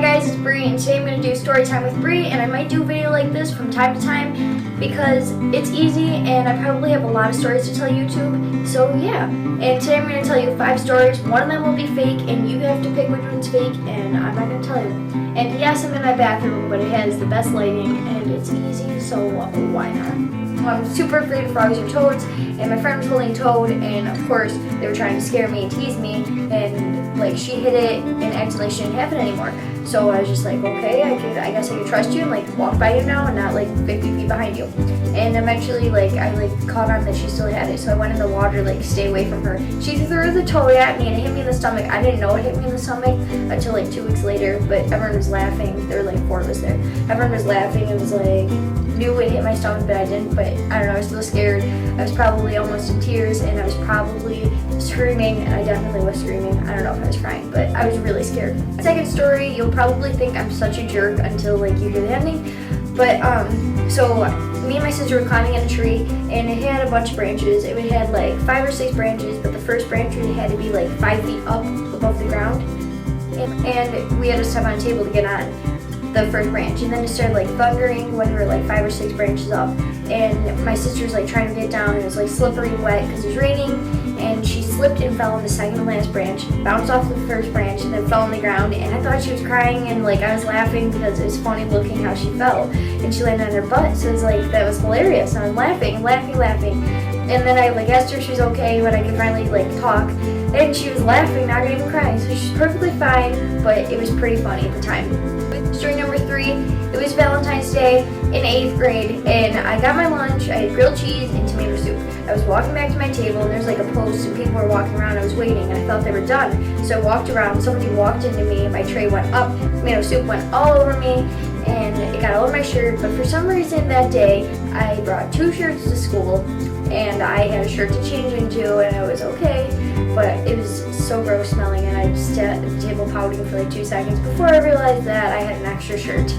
guys, it's Brie, and today I'm going to do story time with Brie, and I might do a video like this from time to time because it's easy and I probably have a lot of stories to tell YouTube, so yeah. And today I'm going to tell you 5 stories. One of them will be fake and you have to pick which one's fake, and I'm not going to tell you. And yes, I'm in my bathroom, but it has the best lighting and it's easy, so why not? I'm super afraid of frogs or toads, and my friend was holding a toad, and of course they were trying to scare me and tease me, and like she hit it and acted like she didn't have it anymore. So I was just like, okay, I guess I can trust you and like walk by you now and not like 50 feet behind you. And eventually I caught on that she still had it, so I went in the water like stay away from her. She threw the toad at me and it hit me in the stomach. I didn't know it hit me in the stomach until like 2 weeks later, but everyone was laughing. There were like 4 of us there. Everyone was laughing and was like, knew it hit my stomach, but I didn't. But I don't know, I was still scared. I was probably almost in tears, and I was probably screaming, and I definitely was screaming. I don't know if I was crying, but I was really scared. Second story, you'll probably think I'm such a jerk until like you hear the ending. But so me and my sister were climbing in a tree, and it had a bunch of branches. It had like 5 or 6 branches, but the first branch had to be like 5 feet up above the ground, and we had to step on a table to get on the first branch, and then it started like thundering when we were like 5 or 6 branches up, and my sister was like trying to get down, and it was like slippery and wet because it was raining, and she slipped and fell on the second to last branch, bounced off the first branch, and then fell on the ground, and I thought she was crying, and like I was laughing because it was funny looking how she fell, and she landed on her butt, so it was like, that was hilarious, and I was laughing, and then I like asked her if she was okay when I could finally like talk, and she was laughing, not even crying, so she's perfectly fine, but it was pretty funny at the time. Story number 3, it was Valentine's Day in 8th grade, and I got my lunch. I had grilled cheese and tomato soup. I was walking back to my table, and there's like a post, and people were walking around. I was waiting, and I thought they were done. So I walked around, somebody walked into me, and my tray went up, tomato soup went all over me, and it got all over my shirt. But for some reason that day, I brought 2 shirts to school, and I had a shirt to change into, and I was okay. But it was so gross smelling, and I just sat at the table pouting for like 2 seconds before I realized that I had an extra shirt.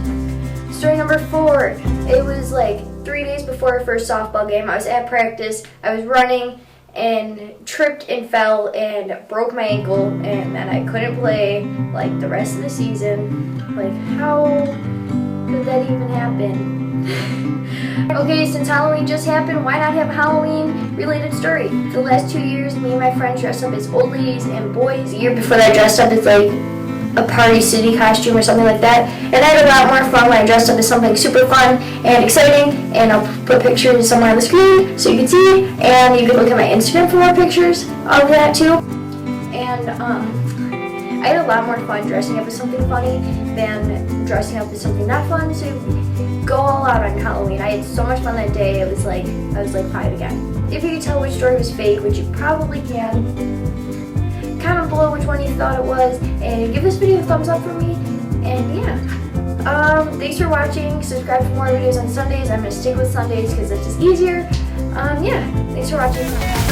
Story number 4, it was like 3 days before our first softball game. I was at practice, I was running, and tripped and fell and broke my ankle, and then I couldn't play like the rest of the season. Like, how could that even happen? Okay, since Halloween just happened, why not have a Halloween-related story? For the last 2 years, me and my friends dressed up as old ladies and boys. The year before that, I dressed up as like a Party City costume or something like that. And I had a lot more fun when I dressed up as something super fun and exciting. And I'll put pictures somewhere on the screen so you can see. And you can look at my Instagram for more pictures of that too. And I had a lot more fun dressing up as something funny than dressing up as something not fun. So go all out on Halloween. I had so much fun that day. It was like I was like 5 again. If you could tell which story was fake, which you probably can, comment below which one you thought it was, and give this video a thumbs up for me. And yeah, thanks for watching. Subscribe for more videos on Sundays. I'm gonna stick with Sundays because it's just easier. Yeah, thanks for watching.